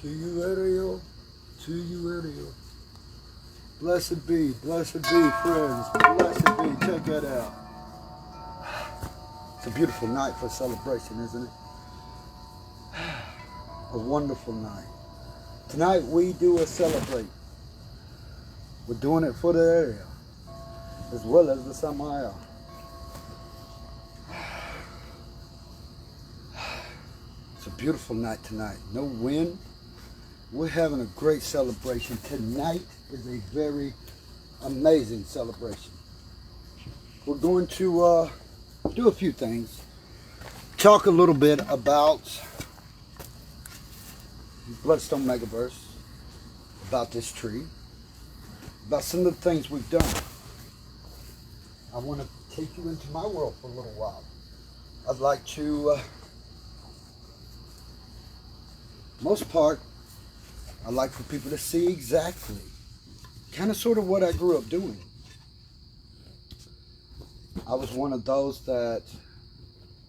To you, Ariel. To you, Ariel. Blessed be, friends. Blessed be. Check that out. It's a beautiful night for celebration, isn't it? A wonderful night. Tonight we do a celebrate. We're doing it for the area, as well as the Samael. It's a beautiful night tonight. No wind. We're having a great celebration. Tonight is a very amazing celebration. We're going to do a few things. Talk a little bit about Bloodstone Megaverse, about this tree, about some of the things we've done. I want to take you into my world for a little while. I'd like to, most part, I'd like for people to see exactly, kind of sort of what I grew up doing. I was one of those that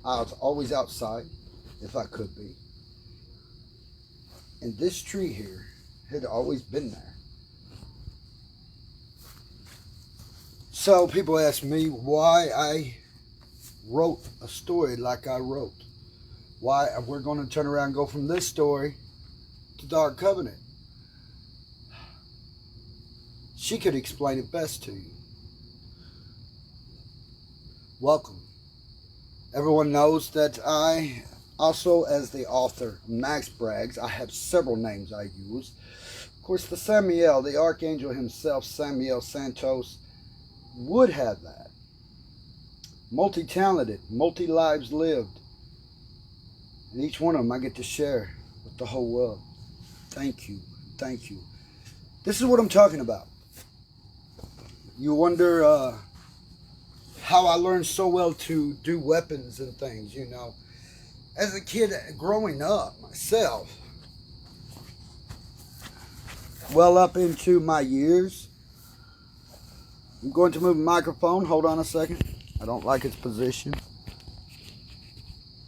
I was always outside, if I could be. And this tree here had always been there. So people ask me why I wrote a story like I wrote. Why we're going to turn around and go from this story to Dark Covenant. She could explain it best to you. Welcome. Everyone knows that I also, as the author, Max Braggs, I have several names I use. Of course, the Samuel, the Archangel himself, Samuel Santos, would have that. Multi-talented, multi-lives lived. And each one of them I get to share with the whole world. Thank you. Thank you. This is what I'm talking about. You wonder how I learned so well to do weapons and things, you know. As a kid growing up myself, well up into my years, I'm going to move the microphone. Hold on a second. I don't like its position.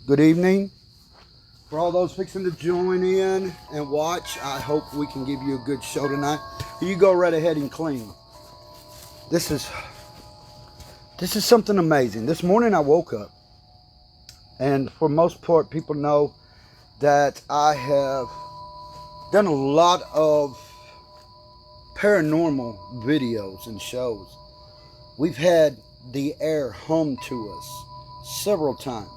Good evening. For all those fixing to join in and watch, I hope we can give you a good show tonight. You go right ahead and clean. This is something amazing. This morning I woke up, and for most part, people know that I have done a lot of paranormal videos and shows. We've had the air home to us several times.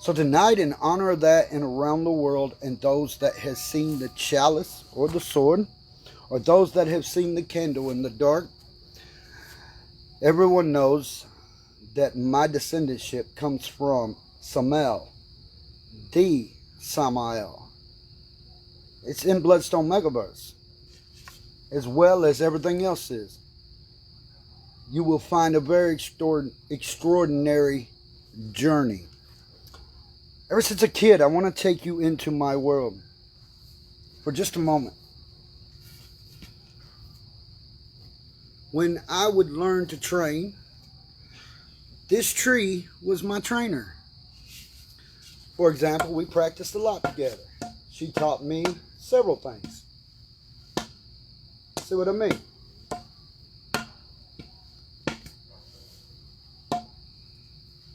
So tonight, in honor of that and around the world, and those that have seen the chalice or the sword, or those that have seen the candle in the dark, everyone knows that my descendantship comes from Samael, the Samael. It's in Bloodstone Megaverse, as well as everything else is. You will find a very extraordinary journey. Ever since a kid, I want to take you into my world for just a moment. When I would learn to train, this tree was my trainer. For example, we practiced a lot together. She taught me several things. See what I mean?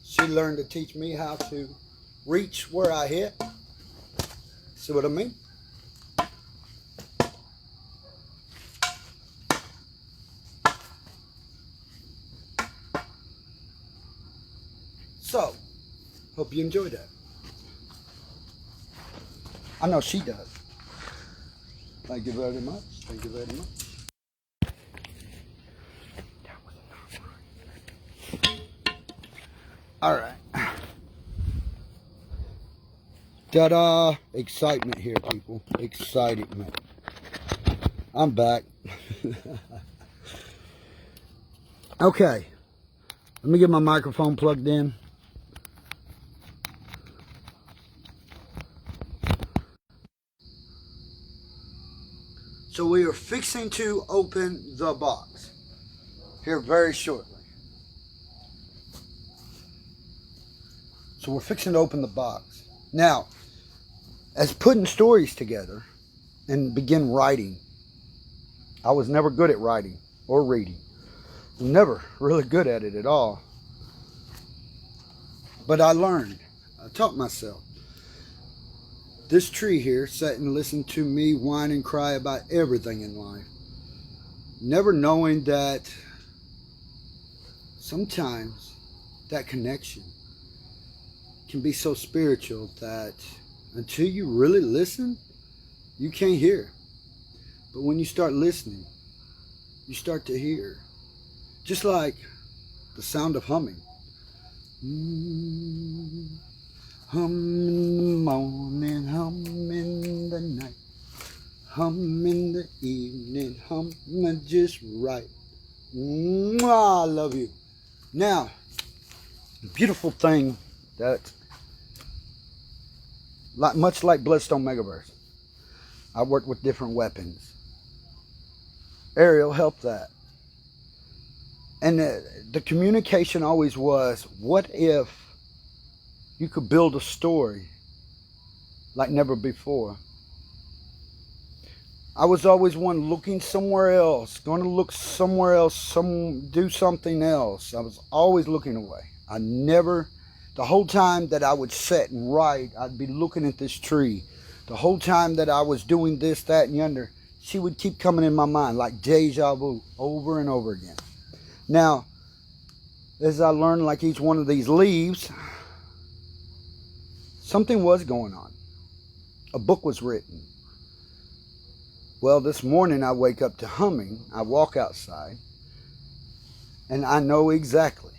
She learned to teach me how to reach where I hit. See what I mean? So, hope you enjoyed that. I know she does. Thank you very much. Thank you very much. All right. Ta-da! Excitement here, people. Excitement. I'm back. Okay. Let me get my microphone plugged in. So we are fixing to open the box here very shortly. So we're fixing to open the box. Now, as putting stories together, and begin writing. I was never good at writing or reading. Never really good at it at all. But I learned. I taught myself. This tree here sat and listened to me whine and cry about everything in life. Never knowing that sometimes that connection can be so spiritual that until you really listen, you can't hear. But when you start listening, you start to hear. Just like the sound of humming. Hum in the morning, hum in the night, hum in the evening, hum just right. Mwah, I love you. Now, the beautiful thing that, much like Bloodstone Megaverse, I worked with different weapons. Ariel helped that. And the communication always was, what if you could build a story like never before? I was always one looking somewhere else, going to look somewhere else, do something else. I was always looking away. I never, the whole time that I would sit and write, I'd be looking at this tree. The whole time that I was doing this, that, and yonder, she would keep coming in my mind like deja vu over and over again. Now, as I learned, like each one of these leaves, something was going on. A book was written. Well, this morning I wake up to humming. I walk outside, and I know exactly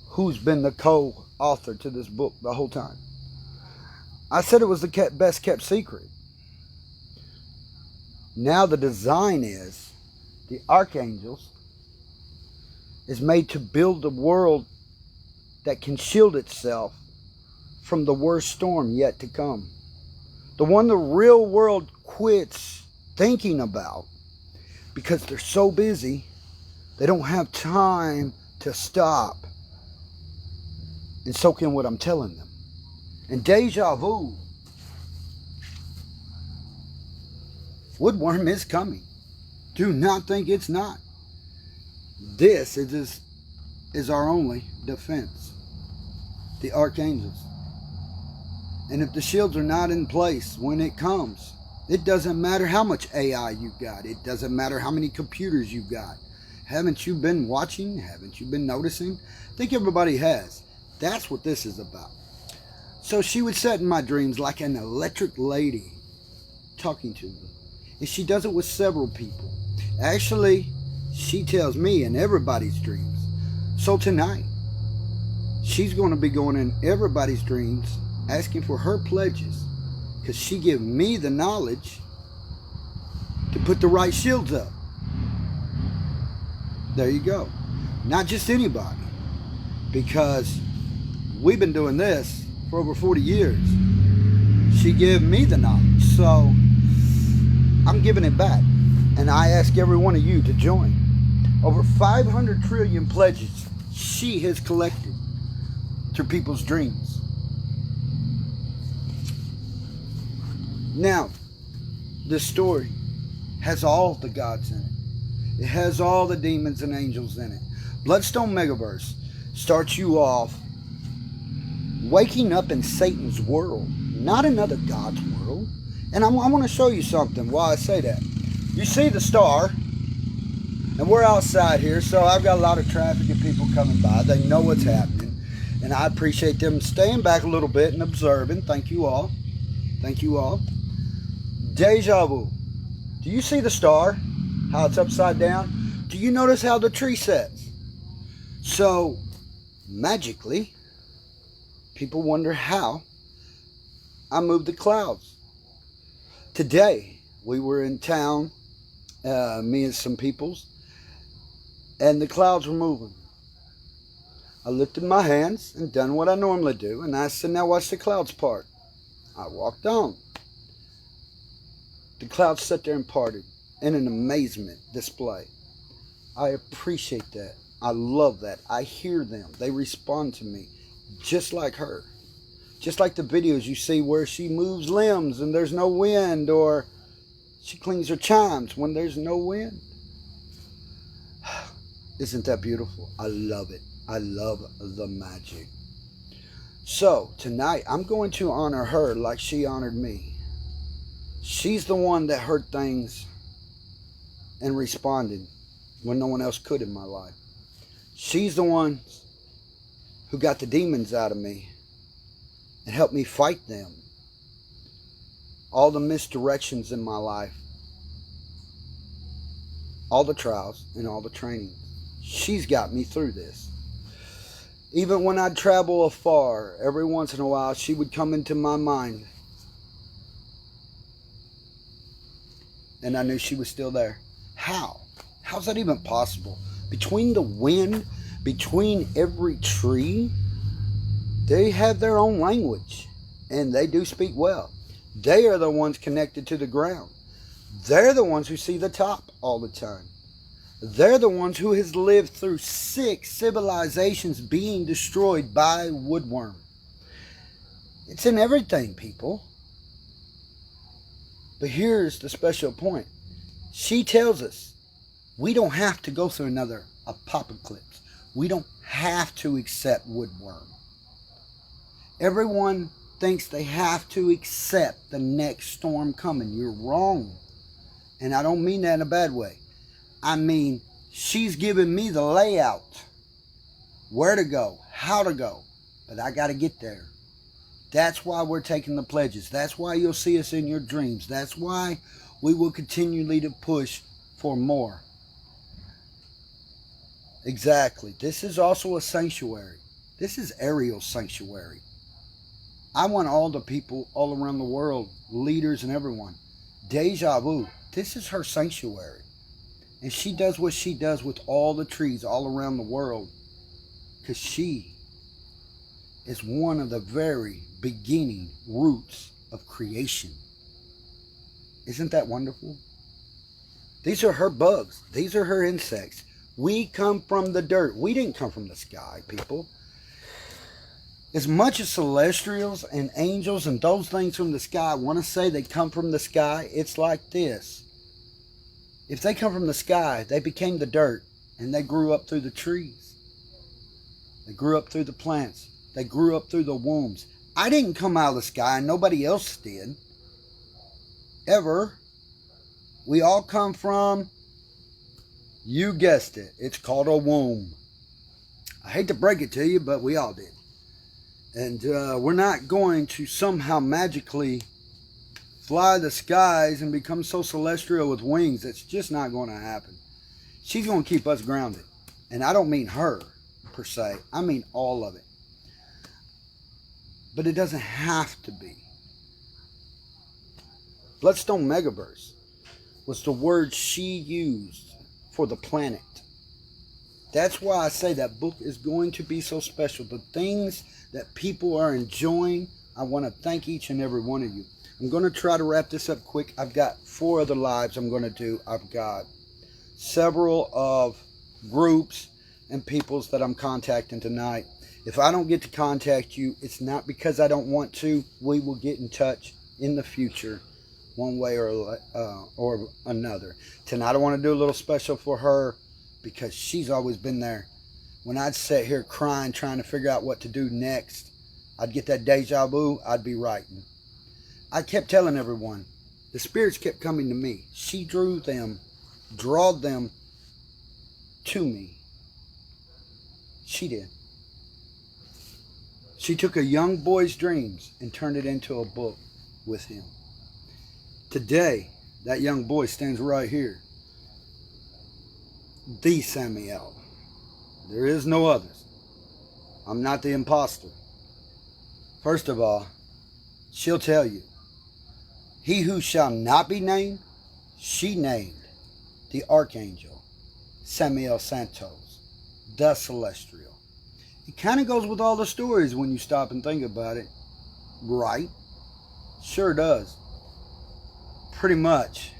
who's been the co-author to this book the whole time. I said it was the best kept secret. Now the design is, the archangels is made to build a world that can shield itself from the worst storm yet to come. The one the real world quits thinking about because they're so busy, they don't have time to stop and soak in what I'm telling them. And deja vu, woodworm is coming. Do not think it's not. This is our only defense. The archangels. And if the shields are not in place when it comes, it doesn't matter how much AI you've got. It doesn't matter how many computers you've got. Haven't you been watching? Haven't you been noticing? I think everybody has. That's what this is about. So she would sit in my dreams like an electric lady talking to me. And she does it with several people. Actually, she tells me in everybody's dreams. So tonight, she's going to be going in everybody's dreams asking for her pledges, because she gave me the knowledge to put the right shields up. There you go. Not just anybody, because we've been doing this for over 40 years. She gave me the knowledge, so I'm giving it back. And I ask every one of you to join. Over 500 trillion pledges she has collected through people's dreams. Now, this story has all the gods in it. It has all the demons and angels in it. Bloodstone Megaverse starts you off waking up in Satan's world, not another God's world. And I want to show you something while I say that. You see the star, and we're outside here, so I've got a lot of traffic and people coming by. They know what's happening, and I appreciate them staying back a little bit and observing. Thank you all. Thank you all. Deja vu. Do you see the star? How it's upside down? Do you notice how the tree sets? So, magically, people wonder how I moved the clouds. Today, we were in town, me and some peoples, and the clouds were moving. I lifted my hands and done what I normally do, and I said, now watch the clouds part. I walked on. The clouds sat there and parted in an amazement display. I appreciate that. I love that. I hear them. They respond to me just like her. Just like the videos you see where she moves limbs and there's no wind, or She clings her chimes when there's no wind. Isn't that beautiful? I love it. I love the magic. So tonight I'm going to honor her like she honored me. She's the one that heard things and responded when no one else could in my life. She's the one who got the demons out of me and helped me fight them. All the misdirections in my life, all the trials and all the training. She's got me through this. Even when I'd travel afar, every once in a while, she would come into my mind. And I knew she was still there. How? How's that even possible? Between the wind, between every tree, they have their own language. And they do speak well. They are the ones connected to the ground. They're the ones who see the top all the time. They're the ones who has lived through 6 civilizations being destroyed by woodworm. It's in everything, people. But here's the special point. She tells us we don't have to go through another apocalypse. We don't have to accept woodworm. Everyone thinks they have to accept the next storm coming. You're wrong. And I don't mean that in a bad way. I mean, she's giving me the layout. Where to go, how to go. But I got to get there. That's why we're taking the pledges. That's why you'll see us in your dreams. That's why we will continually to push for more. Exactly. This is also a sanctuary. This is Ariel's sanctuary. I want all the people all around the world, leaders and everyone. Deja vu. This is her sanctuary. And she does what she does with all the trees all around the world. Because she is one of the very beginning roots of creation. Isn't that wonderful? These are her bugs. These are her insects. We come from the dirt. We didn't come from the sky, people. As much as celestials and angels and those things from the sky want to say they come from the sky, it's like this. If they come from the sky, they became the dirt and they grew up through the trees. They grew up through the plants. They grew up through the wombs. I didn't come out of the sky and nobody else did. Ever. We all come from, you guessed it, it's called a womb. I hate to break it to you, but we all did. And we're not going to somehow magically fly the skies and become so celestial with wings. That's just not going to happen. She's going to keep us grounded. And I don't mean her, per se. I mean all of it. But it doesn't have to be. Bloodstone Megaverse was the word she used for the planet. That's why I say that book is going to be so special. The things that people are enjoying, I want to thank each and every one of you. I'm going to try to wrap this up quick. I've got 4 other lives I'm going to do. I've got several of groups and peoples that I'm contacting tonight. If I don't get to contact you, it's not because I don't want to. We will get in touch in the future, one way or another. Tonight I want to do a little special for her because she's always been there. When I'd sit here crying, trying to figure out what to do next, I'd get that deja vu, I'd be writing. I kept telling everyone, the spirits kept coming to me. She drawed them to me. She did. She took a young boy's dreams and turned it into a book with him. Today, that young boy stands right here. The Samuel. There is no others. I'm not the imposter. First of all, she'll tell you, he who shall not be named, she named the Archangel, Samuel Santos, the Celestial. It kind of goes with all the stories when you stop and think about it, right? Sure does. Pretty much,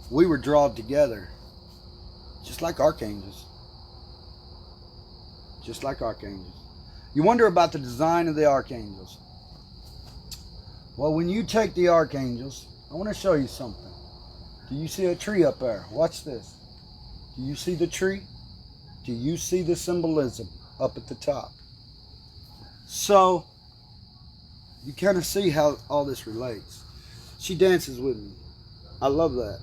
we were drawn together, just like archangels. Just like archangels. You wonder about the design of the archangels. Well, when you take the archangels, I want to show you something. Do you see a tree up there? Watch this. Do you see the tree? Do you see the symbolism up at the top? So, you kind of see how all this relates. She dances with me. I love that.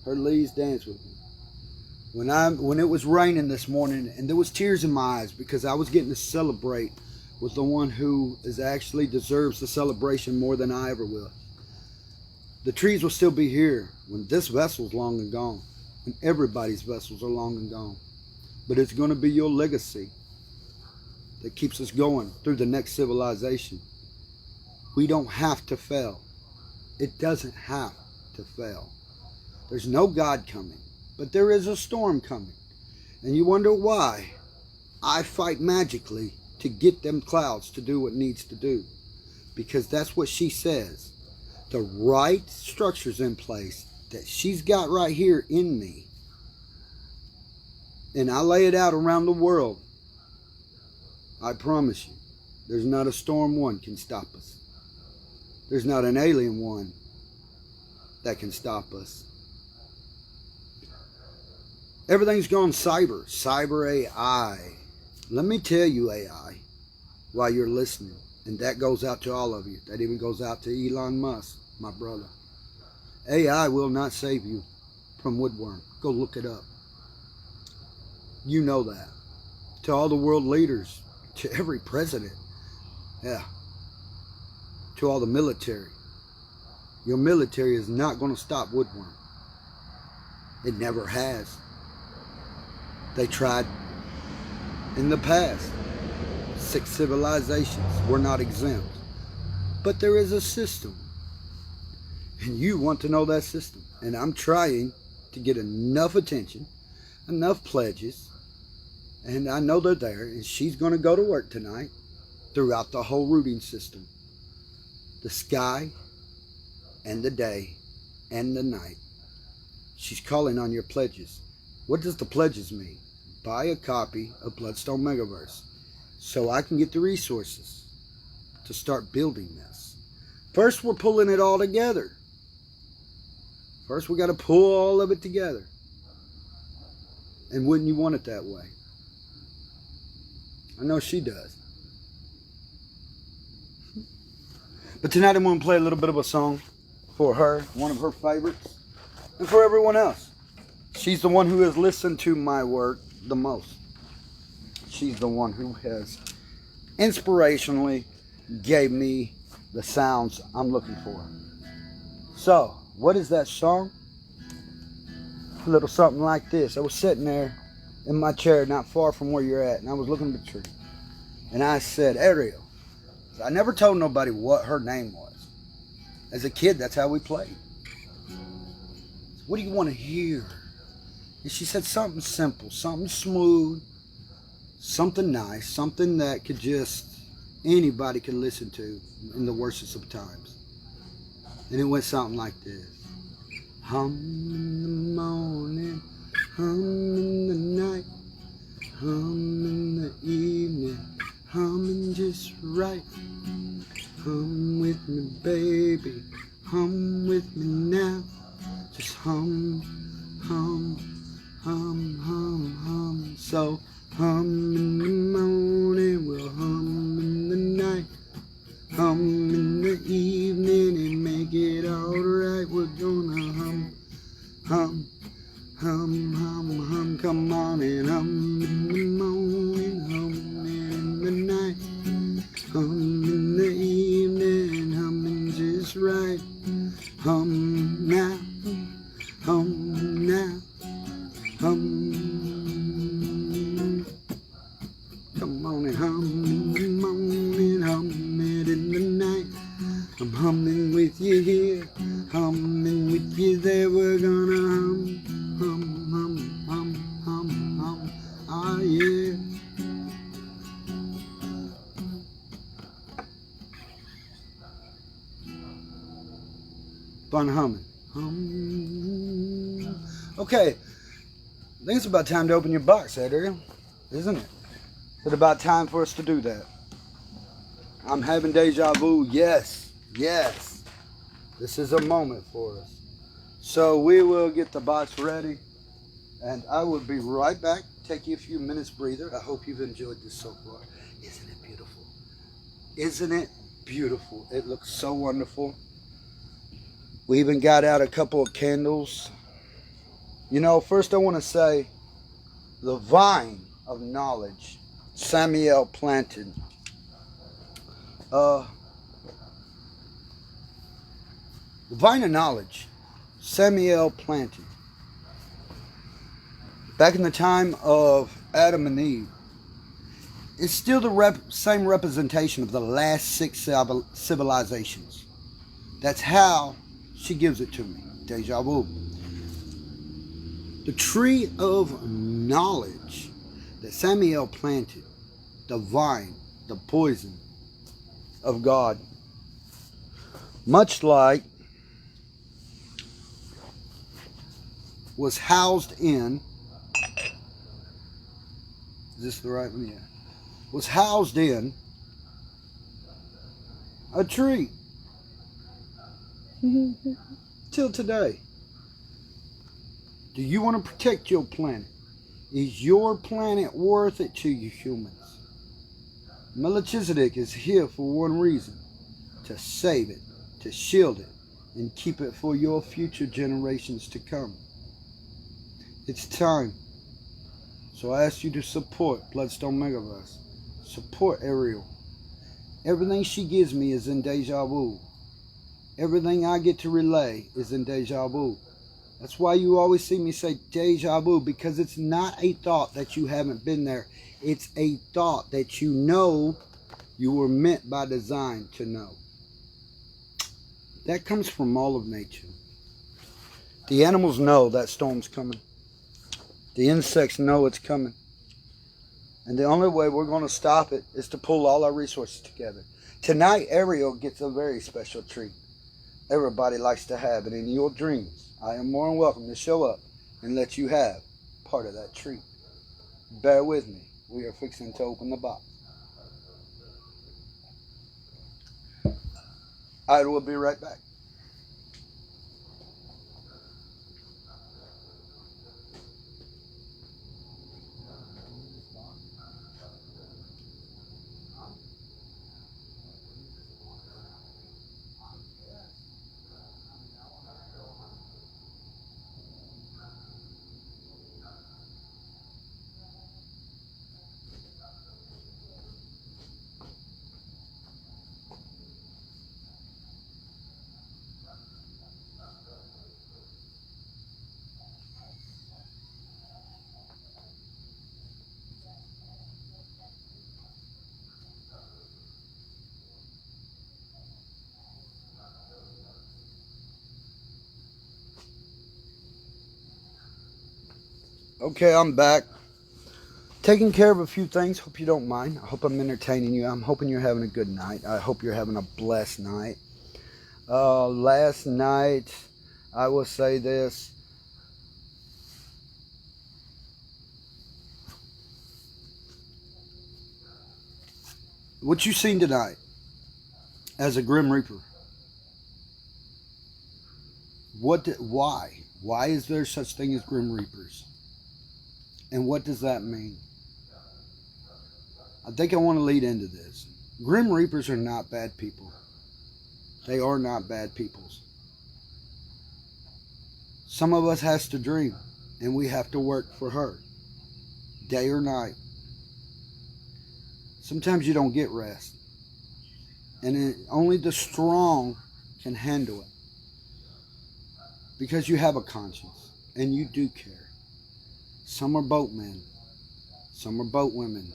Her leaves dance with me. When it was raining this morning and there was tears in my eyes because I was getting to celebrate with the one who actually deserves the celebration more than I ever will. The trees will still be here when this vessel's long and gone. And everybody's vessels are long and gone. But it's going to be your legacy that keeps us going through the next civilization. We don't have to fail. It doesn't have to fail. There's no God coming, but there is a storm coming. And you wonder why I fight magically to get them clouds to do what needs to do. Because that's what she says. The right structure's in place that she's got right here in me. And I lay it out around the world. I promise you, there's not a storm one can stop us. There's not an alien one that can stop us. Everything's gone cyber AI. Let me tell you, AI, while you're listening, and that goes out to all of you. That even goes out to Elon Musk, my brother. AI will not save you from woodworm. Go look it up. You know that. To all the world leaders, to every president, yeah, to all the military. Your military is not going to stop woodworm. It never has. They tried in the past. 6 civilizations were not exempt. But there is a system. And you want to know that system. And I'm trying to get enough attention, enough pledges, and I know they're there, and she's going to go to work tonight throughout the whole routing system. The sky and the day and the night. She's calling on your pledges. What does the pledges mean? Buy a copy of Bloodstone Megaverse so I can get the resources to start building this. First, we're pulling it all together. First, we got to pull all of it together. And wouldn't you want it that way? I know she does. But tonight I'm going to play a little bit of a song for her, one of her favorites, and for everyone else. She's the one who has listened to my work the most. She's the one who has inspirationally gave me the sounds I'm looking for. So, what is that song? A little something like this. I was sitting there in my chair not far from where you're at, and I was looking at the tree. And I said, Ariel. I never told nobody what her name was. As a kid, that's how we played. What do you want to hear? And she said something simple, something smooth, something nice, something that could just, anybody can listen to in the worstest of times. And it went something like this. Hum in the morning, hum in the night, hum in the evening, humming just right. Hum with me, baby, hum with me now. Just hum, hum, hum, hum, hum. So hum in the morning, we'll hum in the night, hum in the evening and make it alright. We're gonna hum, hum, hum, hum, hum. Come on and hum in the morning, hum in the night, hum in the evening, humming just right. Hum now, hum now, hum. Come on and hum in the morning, hum it in the night. I'm humming with you here, humming with you there. We're gonna hum, hum, hum, hum, hum, hum. Ah, yeah. Fun humming. Hum. Okay, I think it's about time to open your box, Ariel, isn't it? Is it about time for us to do that? I'm having deja vu. Yes, yes. This is a moment for us. So we will get the box ready, and I will be right back. Take you a few minutes breather. I hope you've enjoyed this so far. Isn't it beautiful? Isn't it beautiful? It looks so wonderful. We even got out a couple of candles. You know, first I want to say the vine of knowledge Samuel planted. The vine of knowledge Samuel planted. Back in the time of Adam and Eve, it's still the same representation of the last 6 civilizations. That's how she gives it to me. Deja vu. The tree of knowledge that Samuel planted, the vine, the poison of God, much like was housed in, is this the right one? Yeah. Was housed in a tree till today. Do you want to protect your planet? Is your planet worth it to you humans? Melchizedek is here for one reason: to save it, to shield it, and keep it for your future generations to come. It's time. So I ask you to support Bloodstone Megaverse. Support Ariel. Everything she gives me is in deja vu. Everything I get to relay is in deja vu. That's why you always see me say deja vu, because it's not a thought that you haven't been there. It's a thought that you know you were meant by design to know. That comes from all of nature. The animals know that storm's coming. The insects know it's coming. And the only way we're going to stop it is to pull all our resources together. Tonight, Ariel gets a very special treat. Everybody likes to have it in your dreams. I am more than welcome to show up and let you have part of that treat. Bear with me. We are fixing to open the box. I will be right back. Okay, I'm back. Taking care of a few things. Hope you don't mind. I hope I'm entertaining you. I'm hoping you're having a good night. I hope you're having a blessed night. Last night, I will say this. What you seen tonight as a Grim Reaper. Why? Why is there such thing as Grim Reapers? And what does that mean? I think I want to lead into this. Grim Reapers are not bad people. They are not bad peoples. Some of us has to dream, and we have to work for her, day or night. Sometimes you don't get rest, and only the strong can handle it, because you have a conscience, and you do care. Some are boatmen, some are boatwomen.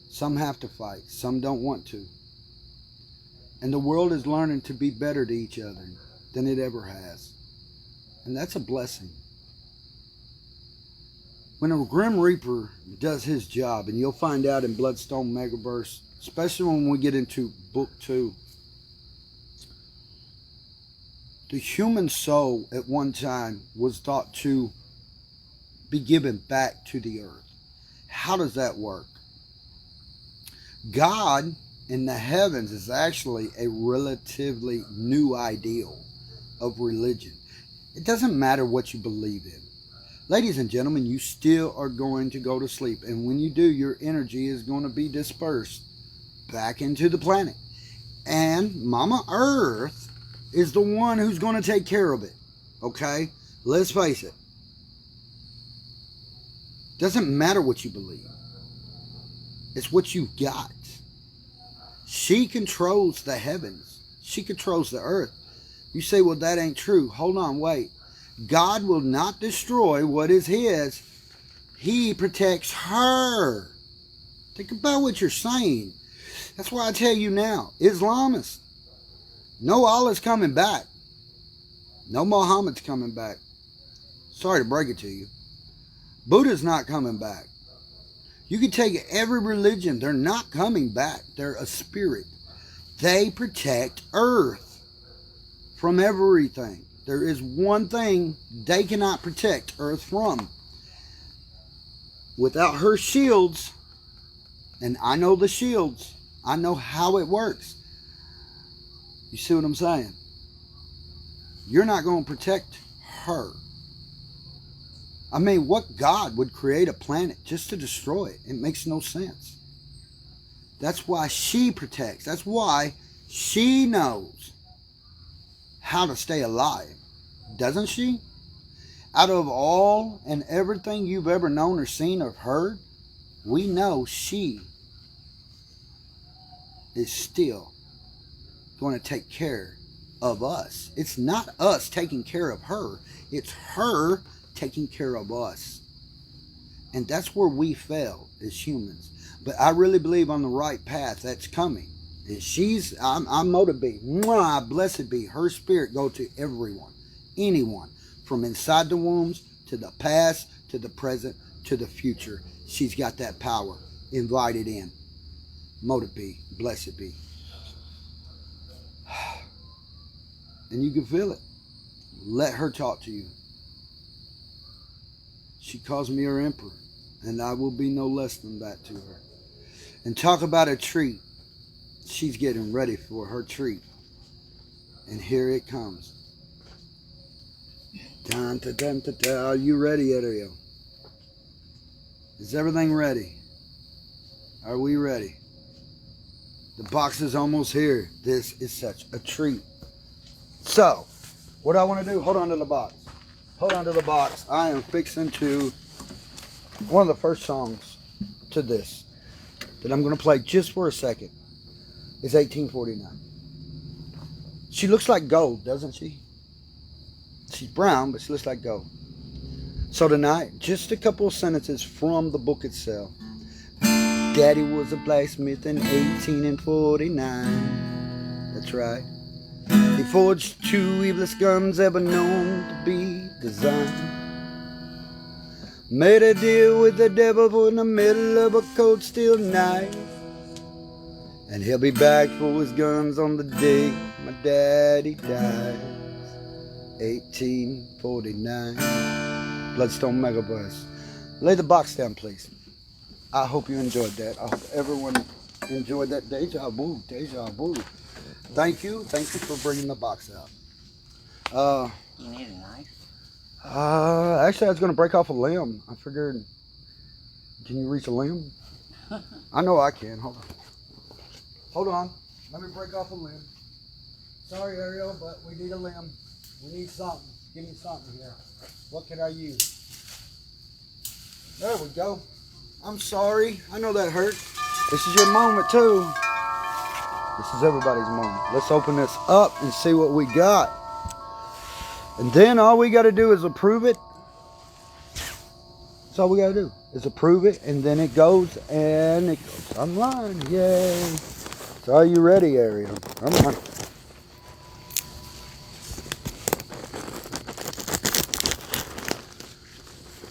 Some have to fight, some don't want to. And the world is learning to be better to each other than it ever has. And that's a blessing. When a Grim Reaper does his job, and you'll find out in Bloodstone Megaverse, especially when we get into Book 2, the human soul at one time was thought to be given back to the earth. How does that work? God in the heavens is actually a relatively new ideal. of religion. It doesn't matter what you believe in. Ladies and gentlemen, you still are going to go to sleep. And when you do, your energy is going to be dispersed back into the planet. And Mama Earth is the one who's going to take care of it. Okay? Let's face it. Doesn't matter what you believe. It's what you've got. She controls the heavens. She controls the earth. You say, well, that ain't true. Hold on, wait. God will not destroy what is his. He protects her. Think about what you're saying. That's why I tell you now, Islamists, no Allah's coming back. No Muhammad's coming back. Sorry to break it to you. Buddha's not coming back. You can take every religion. They're not coming back. They're a spirit. They protect Earth from everything. There is one thing they cannot protect Earth from. Without her shields, and I know the shields, I know how it works. You see what I'm saying? You're not going to protect her. I mean, what God would create a planet just to destroy it? It makes no sense. That's why she protects. That's why she knows how to stay alive. Doesn't she? Out of all and everything you've ever known or seen or heard, we know she is still going to take care of us. It's not us taking care of her. It's her taking care of us. And that's where we fail as humans. But I really believe on the right path that's coming. And I'm motivated. Mwah, blessed be her spirit. Go to everyone, anyone, from inside the wombs to the past, to the present, to the future. She's got that power. Invited in. Motive be, blessed be. And you can feel it. Let her talk to you. She calls me her emperor, and I will be no less than that to her. And talk about a treat. She's getting ready for her treat. And here it comes. Dun, dun, dun, dun, dun. Are you ready, Ariel? Is everything ready? Are we ready? The box is almost here. This is such a treat. So, what I want to do, hold on to the box. Hold on to the box. I am fixing to, one of the first songs to this that I'm going to play just for a second is 1849. She looks like gold, doesn't she? She's brown, but she looks like gold. So tonight, just a couple of sentences from the book itself. Daddy was a blacksmith in 1849. That's right. He forged two evilest guns ever known to be designed. Made a deal with the devil in the middle of a cold steel night. And he'll be back for his guns on the day my daddy dies. 1849. Bloodstone Megaverse. Lay the box down, please. I hope you enjoyed that. I hope everyone enjoyed that deja vu. Deja vu. Thank you. Thank you for bringing the box out. You need a knife? Actually, I was going to break off a limb. I figured, can you reach a limb? I know I can. Hold on. Hold on. Let me break off a limb. Sorry, Ariel, but we need a limb. We need something. Give me something here. What can I use? There we go. I'm sorry. I know that hurt. This is your moment, too. This is everybody's moment. Let's open this up and see what we got. And then all we got to do is approve it. That's all we got to do is approve it. And then it goes online. Yay. So are you ready, Ariel? Come on.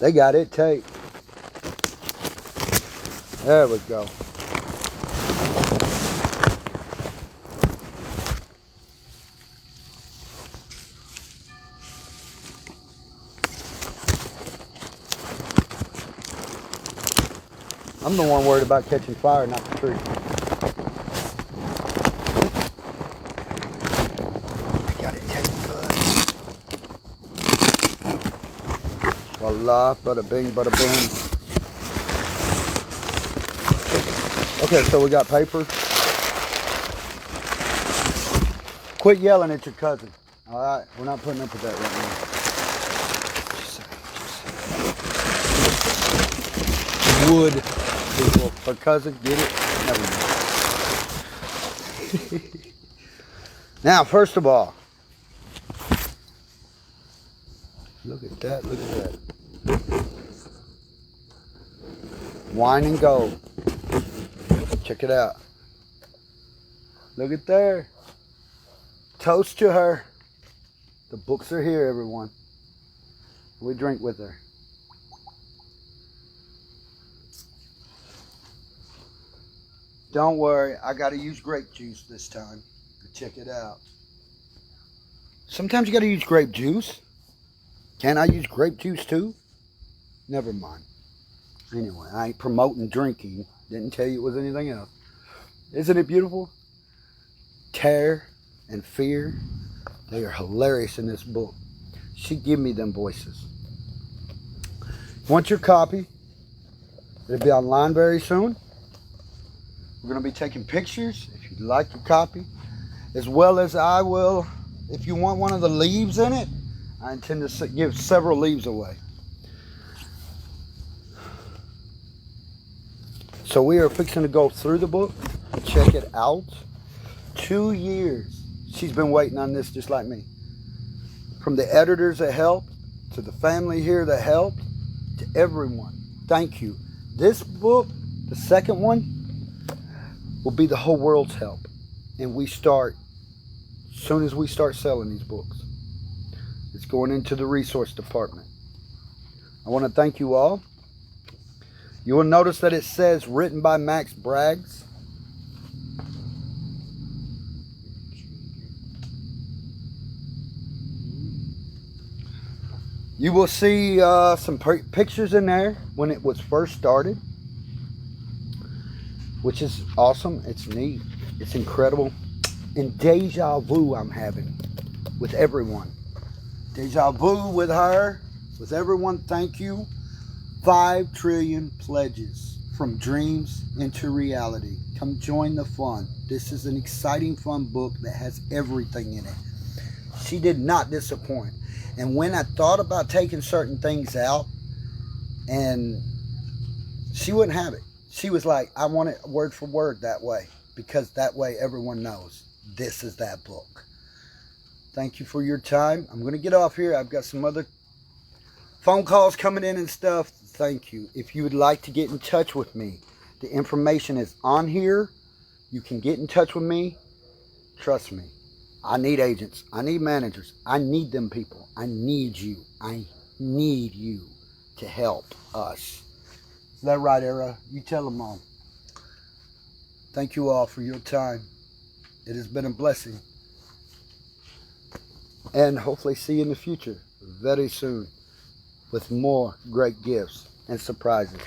They got it taped. There we go. I'm the one worried about catching fire, not the tree. I got it taped good. Voila, bada bing, bada boom. Okay, so we got paper. Quit yelling at your cousin. All right, we're not putting up with that right now. Wood, people. Her cousin, get it? Never mind. Now, first of all, look at that, look at that. Wine and gold. Check it out. Look at there. Toast to her. The books are here, everyone. We drink with her. Don't worry, I got to use grape juice this time. Check it out. Sometimes you got to use grape juice. Can I use grape juice too? Never mind. Anyway, I ain't promoting drinking. Didn't tell you it was anything else. Isn't it beautiful? Terror and fear, they are hilarious in this book. She give me them voices. Want your copy? It'll be online very soon. We're going to be taking pictures if you'd like your copy, as well as I will, if you want one of the leaves in it, I intend to give several leaves away. So we are fixing to go through the book, check it out. 2 years she's been waiting on this, just like me. From the editors that helped, to the family here that helped, to everyone. Thank you. This book, the second one, will be the whole world's help. And we start, as soon as we start selling these books, it's going into the resource department. I want to thank you all. You will notice that it says written by Max Braggs. You will see some pictures in there when it was first started, which is awesome. It's neat. It's incredible. And deja vu I'm having with everyone. Deja vu with her, with everyone. Thank you. 5 trillion pledges from dreams into reality. Come join the fun. This is an exciting, fun book that has everything in it. She did not disappoint. And when I thought about taking certain things out, and she wouldn't have it. She was like, I want it word for word that way, because that way everyone knows this is that book. Thank you for your time. I'm going to get off here. I've got some other phone calls coming in and stuff. Thank you. If you would like to get in touch with me, the information is on here. You can get in touch with me. Trust me. I need agents. I need managers. I need them people. I need you. I need you to help us. Is that right, Era? You tell them all. Thank you all for your time. It has been a blessing. And hopefully see you in the future very soon with more great gifts and surprises.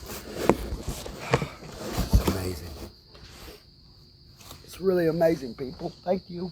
It's amazing. It's really amazing, people. Thank you.